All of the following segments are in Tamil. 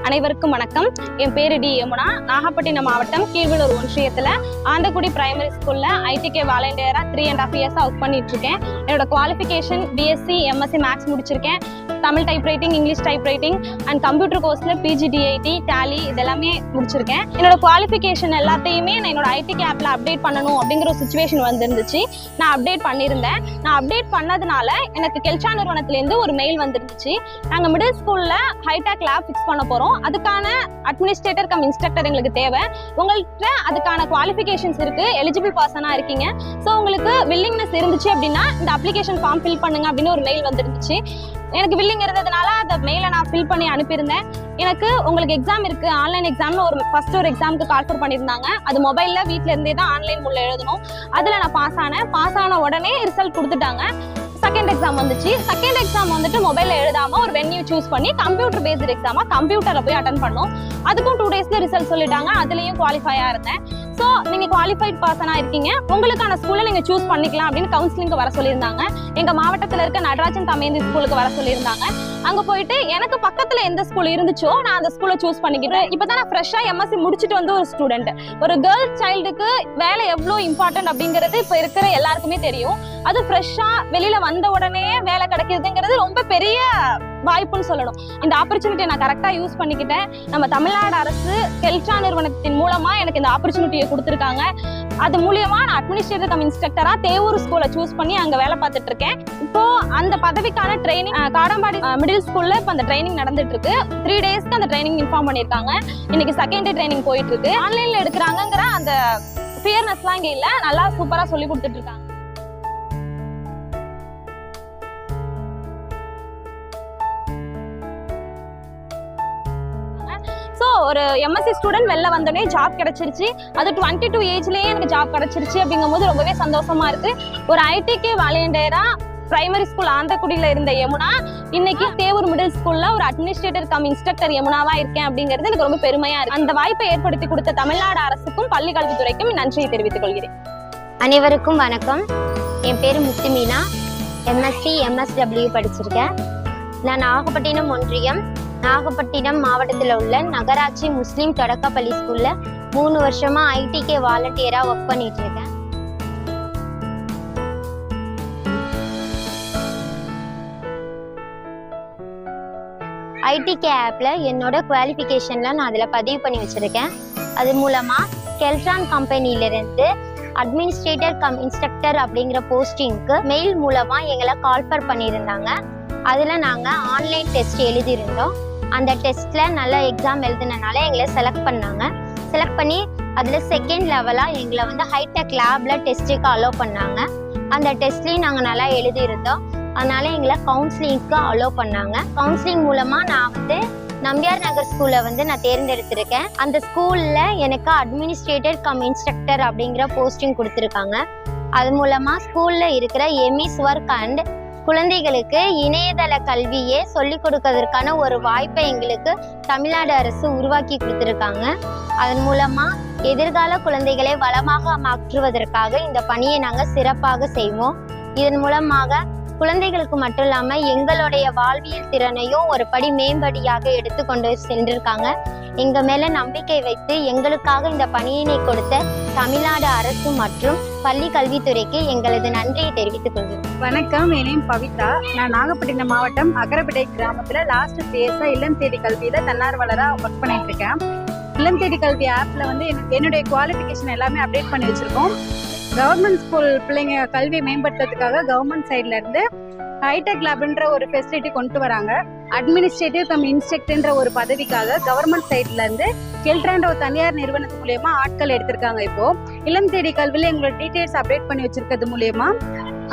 அனைவருக்கும் வணக்கம். என் பேரு டி யமுனா. நாகப்பட்டினம் மாவட்டம் கீழ்வளூர் ஒன்றியத்துல ஆந்தக்குடி பிரைமரி ஸ்கூல்ல ஐடிகே வாலண்டியரா 3.5 இயர்ஸா ஒர்க் பண்ணிட்டு இருக்கேன். என்னோட குவாலிஃபிகேஷன் பிஎஸ்சி எம்எஸ்சி மேக்ஸ் முடிச்சிருக்கேன். Tamil type writing, English type writing and computer கோர்ஸ்ல பிஜிடிஐடி, டேலி இதெல்லாமே முடிச்சிருக்கேன். என்னோட குவாலிஃபிகேஷன் எல்லாத்தையுமே நான் என்னோட ஐடிகே ஆப்ல அப்டேட் பண்ணணும் அப்படிங்கிற ஒரு சுச்சுவேஷன் வந்துருந்துச்சு. நான் அப்டேட் பண்ணியிருந்தேன். நான் அப்டேட் பண்ணதுனால எனக்கு கெல்சா நிறுவனத்திலேருந்து ஒரு மெயில் வந்துருந்துச்சு. நாங்கள் மிடில் ஸ்கூல்ல ஹைடெக் லேப் ஃபிக்ஸ் பண்ண போறோம். அதுக்கான அட்மினிஸ்ட்ரேட்டர் கம் இன்ஸ்ட்ரக்டர் எங்களுக்கு தேவை. உங்கள்கிட்ட அதுக்கான குவாலிஃபிகேஷன்ஸ் இருக்கு, எலிஜிபிள் பர்சனா இருக்கீங்க. ஸோ உங்களுக்கு வில்லிங்னஸ் இருந்துச்சு அப்படின்னா இந்த அப்ளிகேஷன் ஃபார்ம் ஃபில் பண்ணுங்க அப்படின்னு ஒரு மெயில் வந்துருந்துச்சு. எனக்கு வில்லிங் இருந்ததுனால அந்த மெயிலை நான் ஃபில் பண்ணி அனுப்பியிருந்தேன். எனக்கு உங்களுக்கு எக்ஸாம் இருக்கு, ஆன்லைன் எக்ஸாம்னு ஒரு எக்ஸாமுக்கு கால்ஃபர் பண்ணியிருந்தாங்க. அது மொபைல்ல வீட்டில இருந்தே தான் ஆன்லைன் மூலம் எழுதணும். அதுல நான் பாஸ் ஆனேன். பாஸ் ஆன உடனே ரிசல்ட் கொடுத்துட்டாங்க. செகண்ட் எக்ஸாம் வந்துச்சு. செகண்ட் எக்ஸாம் வந்துட்டு மொபைல்ல எழுதாம ஒரு வென்யூ சூஸ் பண்ணி கம்ப்யூட்டர் பேஸ்ட் எக்ஸாமா கம்ப்யூட்டர்ல போய் அட்டன் பண்ணோம். அதுக்கும் 2 டேஸ்ல ரிசல்ட் சொல்லிட்டாங்க. அதுலயும் குவாலிஃபையா இருந்தேன். ஸோ நீங்க குவாலிஃபைட் பர்சனா இருக்கீங்க, உங்களுக்கான ஸ்கூல்ல நீங்க சூஸ் பண்ணிக்கலாம் அப்படின்னு கவுன்சிலிங்க்கு வர சொல்லியிருந்தாங்க. எங்க மாவட்டத்துல இருக்க நடராஜன் தமேந்தி ஸ்கூலுக்கு வர சொல்லியிருந்தாங்க. அங்க போயிட்டு எனக்கு பக்கத்துல எந்த ஸ்கூல் இருந்துச்சோ நான் அந்த ஸ்கூலை சூஸ் பண்ணிக்கிட்டேன். இப்பதான் நான் ஃப்ரெஷ்ஷா எம்எஸ்சி முடிச்சுட்டு வந்து ஒரு ஸ்டூடெண்ட். ஒரு கேர்ள் சைல்டுக்கு வேலை எவ்வளவு இம்பார்ட்டன்ட் அப்படிங்கிறது இப்ப இருக்கிற எல்லாருக்குமே தெரியும். அது ஃப்ரெஷ்ஷா வெளியில வந்த உடனே வேலை கிடைக்கிறதுங்கிறது ரொம்ப பெரிய வாய்ப்புன்னு சொல்லணும். இந்த ஆப்பர்ச்சுனிட்டியை நான் கரெக்டா யூஸ் பண்ணிக்கிட்டேன். நம்ம தமிழ்நாடு அரசு கெல்சா நிறுவனத்தின் மூலமா எனக்கு இந்த ஆப்பர்ச்சுனிட்டியை கொடுத்துருக்காங்க. அது மூலியமா நான் அட்மினிஸ்ட்ரேட்டர் கம் இன்ஸ்ட்ரக்டரா தேவூர் ஸ்கூலை சூஸ் பண்ணி அங்க வேலை பார்த்துட்டு இருக்கேன். இப்போ அந்த பதவிக்கான ட்ரைனிங் காடம்பாடி மிடில் ஸ்கூல்ல இப்போ அந்த ட்ரைனிங் நடந்துட்டு இருக்கு. 3 டேஸ்க்கு அந்த ட்ரைனிங் இன்ஃபார்ம் பண்ணிருக்காங்க. இன்னைக்கு செகண்ட் டே ட்ரைனிங் போயிட்டு இருக்கு. ஆன்லைன்ல எடுக்கிறாங்கிற அந்த ஃபியர்னஸ்லாம் இங்க இல்ல, நல்லா சூப்பரா சொல்லி கொடுத்துட்டு இருக்காங்க. ஸோ ஒரு எம்எஸ்சி ஸ்டூடெண்ட் வெளில வந்தோடனே ஜாப் கிடைச்சிருச்சு. அது 22 ஏஜ்லயே எனக்கு ஜாப் கிடைச்சிருச்சு. அப்படிங்கும் போது ரொம்பவே சந்தோஷமா இருக்கு. ஒரு ஐடிகே வாலண்டியரா பிரைமரி ஸ்கூல் ஆந்தக்குடியில இருந்த யமுனா இன்னைக்கு தேவூர் மிடில் ஸ்கூல்ல ஒரு அட்மினிஸ்ட்ரேட்டர் கம் இன்ஸ்ட்ரக்டர் யமுனாவா இருக்கேன் அப்படிங்கிறது எனக்கு ரொம்ப பெருமையா இருக்கு. அந்த வாய்ப்பை ஏற்படுத்தி கொடுத்த தமிழ்நாடு அரசுக்கும் பள்ளி கல்வித்துறைக்கும் நன்றியை தெரிவித்துக் கொள்கிறேன். அனைவருக்கும் வணக்கம். என் பேர் முத்துமீனா. எம்எஸ்சி எம்எஸ்டபிள்யூ படிச்சிருக்கேன். நான் நாகப்பட்டினம் ஒன்றியம் நாகப்பட்டினம் மாவட்டத்தில் உள்ள நகராட்சி முஸ்லீம் தொடக்கப்பள்ளி ஸ்கூல்ல 3 வருஷமா ஐடிகே வாலண்டியரா ஒர்க் பண்ணிட்டு இருக்கேன். ஐடிகே ஆப்ல என்னோட குவாலிஃபிகேஷன்லாம் நான் அதில் பதிவு பண்ணி வச்சிருக்கேன். அது மூலமா கெல்ட்ரான் கம்பெனியிலிருந்து அட்மினிஸ்ட்ரேட்டர் கம் இன்ஸ்ட்ரக்டர் அப்படிங்கிற போஸ்டிங்க்கு மெயில் மூலமா எங்களை கால்ஃபர் பண்ணியிருந்தாங்க. அதில் நாங்கள் ஆன்லைன் டெஸ்ட் எழுதியிருந்தோம். அந்த டெஸ்ட்ல நல்லா எக்ஸாம் எழுதுனனால எங்களை செலக்ட் பண்ணாங்க. செலக்ட் பண்ணி அதில் செகண்ட் லெவலாக எங்களை வந்து ஹைடெக் லேப்ல டெஸ்ட்டுக்கு அலோவ் பண்ணாங்க. அந்த டெஸ்ட்லையும் நாங்கள் நல்லா எழுதியிருந்தோம். அதனால எங்களை கவுன்சிலிங்க்கு அலோவ் பண்ணாங்க. கவுன்சிலிங் மூலமா நான் வந்து நம்பியார் நகர் ஸ்கூலை வந்து நான் தேர்ந்தெடுத்திருக்கேன். அந்த ஸ்கூல்ல எனக்கு அட்மினிஸ்ட்ரேட்டர் கம் இன்ஸ்ட்ரக்டர் அப்படிங்கிற போஸ்டிங் கொடுத்துருக்காங்க. அது மூலமா ஸ்கூல்ல இருக்கிற எம்இஸ் ஒர்க் அண்ட் குழந்தைகளுக்கு இணையதள கல்வியே சொல்லிக் கொடுக்கறதுக்கான ஒரு வாய்ப்பை எங்களுக்கு தமிழ்நாடு அரசு உருவாக்கி கொடுத்துருக்காங்க. அதன் மூலமா எதிர்கால குழந்தைகளை வளமாக மாற்றுவதற்காக இந்த பணியை நாங்கள் சிறப்பாக செய்வோம். இதன் மூலமாக குழந்தைகளுக்கு மட்டும் இல்லாமல் எங்களுடைய வாழ்வியல் திறனையும் ஒரு படி மேம்படியாக எடுத்து கொண்டு சென்றிருக்காங்க. எங்க மேல நம்பிக்கை வைத்து எங்களுக்காக இந்த பணியினை கொடுத்த தமிழ்நாடு அரசு மற்றும் பள்ளி கல்வித்துறைக்கு எங்களது நன்றியை தெரிவித்துக் கொள்கிறோம். வணக்கம், என் நேம் பவித்ரா. நான் நாகப்பட்டினம் மாவட்டம் அகரப்பேட்டை கிராமத்துல லாஸ்ட் 3 இயர்ஸா இல்லம் தேடி கல்வியில தன்னார்வலரா ஒர்க் பண்ணிட்டு இருக்கேன். இல்லம் தேடி கல்வி ஆப்ல வந்து என்னுடைய குவாலிஃபிகேஷன் எல்லாமே அப்டேட் பண்ணி வச்சிருக்கோம். கவர்மெண்ட் ஸ்கூல் பிள்ளைங்க கல்வியை மேம்படுத்துறதுக்காக கவர்மெண்ட் சைட்ல இருந்து ஹைடெக் லேப்ன்ற ஒரு ஃபெசிலிட்டி கொண்டு வராங்க. அட்மினிஸ்ட்ரேட்டிவ் கம் இன்ஸ்ட்ரக்டர்ன்ற ஒரு பதவிக்காக கவர்மெண்ட் சைட்ல இருந்து கெல்ட்ரான்ற ஒரு தனியார் நிறுவனத்து மூலியமா ஆட்கள் எடுத்திருக்காங்க. இப்போ இல்லம் தேடி கல்வியில எங்களோட டீடைல்ஸ் அப்டேட் பண்ணி வச்சிருக்கிறது மூலியமா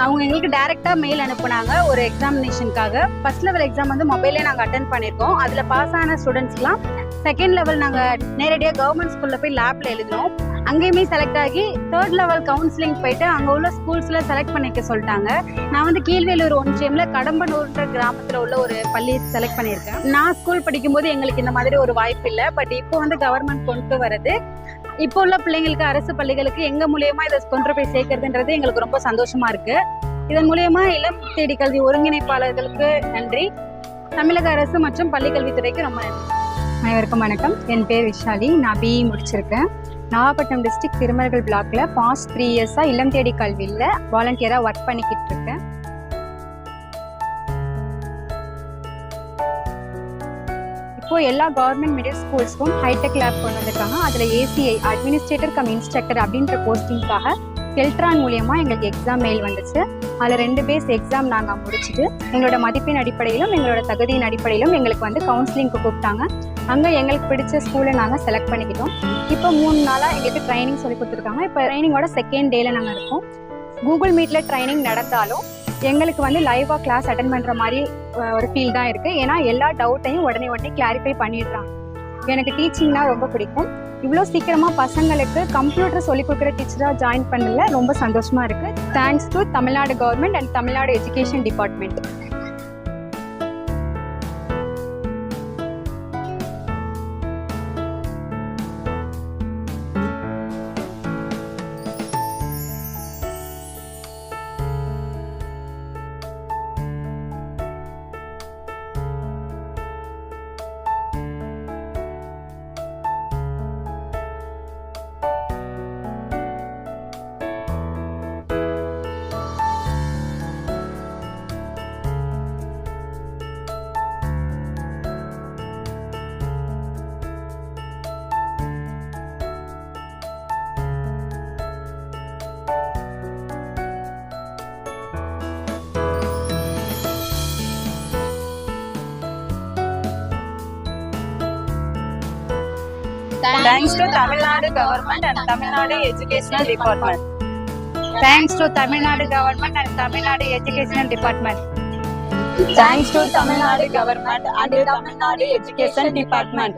அவங்க எங்களுக்கு டைரக்டா மெயில் அனுப்புனாங்க ஒரு எக்ஸாமினேஷனுக்காக. ஃபர்ஸ்ட் லெவல் எக்ஸாம் வந்து மொபைல்லே நாங்கள் அட்டன் பண்ணியிருக்கோம். அதில் பாஸ் ஆன ஸ்டூடெண்ட்ஸ்லாம் செகண்ட் லெவல் நாங்கள் நேரடியாக கவர்மெண்ட் ஸ்கூலில் போய் லேப்ல எழுதினோம். அங்கேயுமே செலக்ட் ஆகி 3rd லெவல் கவுன்சிலிங் போயிட்டு அங்கே உள்ள ஸ்கூல்ஸ்ல செலக்ட் பண்ணிக்க சொல்லிட்டாங்க. நான் வந்து கீழ்வேலூர் ஒன்றியம்ல கடம்பனூர்ன்ற கிராமத்தில் உள்ள ஒரு பள்ளி செலக்ட் பண்ணியிருக்கேன். நான் ஸ்கூல் படிக்கும்போது எங்களுக்கு இந்த மாதிரி ஒரு வாய்ப்பு இல்லை. பட் இப்போ வந்து கவர்மெண்ட் கொண்டு வருது. இப்போ உள்ள பிள்ளைங்களுக்கு அரசு பள்ளிகளுக்கு எங்க மூலியமா இதை கொண்டு போய் சேர்க்கறதுன்றது எங்களுக்கு ரொம்ப சந்தோஷமா இருக்கு. இதன் மூலியமா இளம் தேடி கல்வி ஒருங்கிணைப்பாளர்களுக்கு நன்றி, தமிழக அரசு மற்றும் பள்ளி கல்வித்துறைக்கு ரொம்ப நன்றி. அனைவருக்கும் வணக்கம். என் பேர் விஷாலி. நான் பிஇ முடிச்சிருக்கேன். நாகப்பட்டினம் டிஸ்ட்ரிக்ட் திருமருகல் பிளாக்ல பாஸ்ட் 3 இயர்ஸாக இல்லம் தேடி கல்வியில் வாலண்டியராக ஒர்க் பண்ணிக்கிட்டு இருக்கேன். இப்போ எல்லா கவர்மெண்ட் மிடில் ஸ்கூல்ஸ்க்கும் ஹைடெக் லேப் கொண்டு வந்திருக்காங்க. அதில் ஏசிஐ அட்மினிஸ்ட்ரேட்டர் கம் இன்ஸ்ட்ரக்டர் அப்படின்ற போஸ்டிங்காக கெல்ட்ரான் மூலியமாக எங்களுக்கு எக்ஸாம் மெயில் வந்துச்சு. அதில் 2 பேஸ் எக்ஸாம் நாங்கள் முடிச்சுட்டு எங்களோட மதிப்பின் அடிப்படையிலும் எங்களோட தகுதியின் அடிப்படையிலும் எங்களுக்கு வந்து கவுன்சிலிங்க்கு கூப்பிட்டாங்க. அங்கே எங்களுக்கு பிடிச்ச ஸ்கூலை நாங்கள் செலக்ட் பண்ணிக்கிட்டோம். இப்போ 3 நாளாக எங்களுக்கு ட்ரைனிங் சொல்லி கொடுத்துருக்காங்க. இப்போ ட்ரைனிங்கோட 2nd டேல நாங்கள் இருக்கோம். கூகுள் மீட்டில் ட்ரைனிங் நடந்தாலும் எங்களுக்கு வந்து லைவாக கிளாஸ் அட்டன் பண்ணுற மாதிரி ஒரு ஃபீல் தான் இருக்குது. ஏன்னா எல்லா டவுட்டையும் உடனே கிளாரிஃபை பண்ணிடுறாங்க. எனக்கு டீச்சிங்னா ரொம்ப பிடிக்கும். இவ்வளோ சீக்கிரமாக பசங்களுக்கு கம்ப்யூட்டர் சொல்லிக் கொடுக்குற டீச்சராக ஜாயின் பண்ணல ரொம்ப சந்தோஷமாக இருக்குது. Thanks to Tamil Nadu government and Tamil Nadu education department. Thanks to Tamil Nadu government and Tamil Nadu Educational Department. Thanks to Tamil Nadu government and Tamil Nadu educational department. Thanks to Tamil Nadu government and Tamil Nadu Education Department.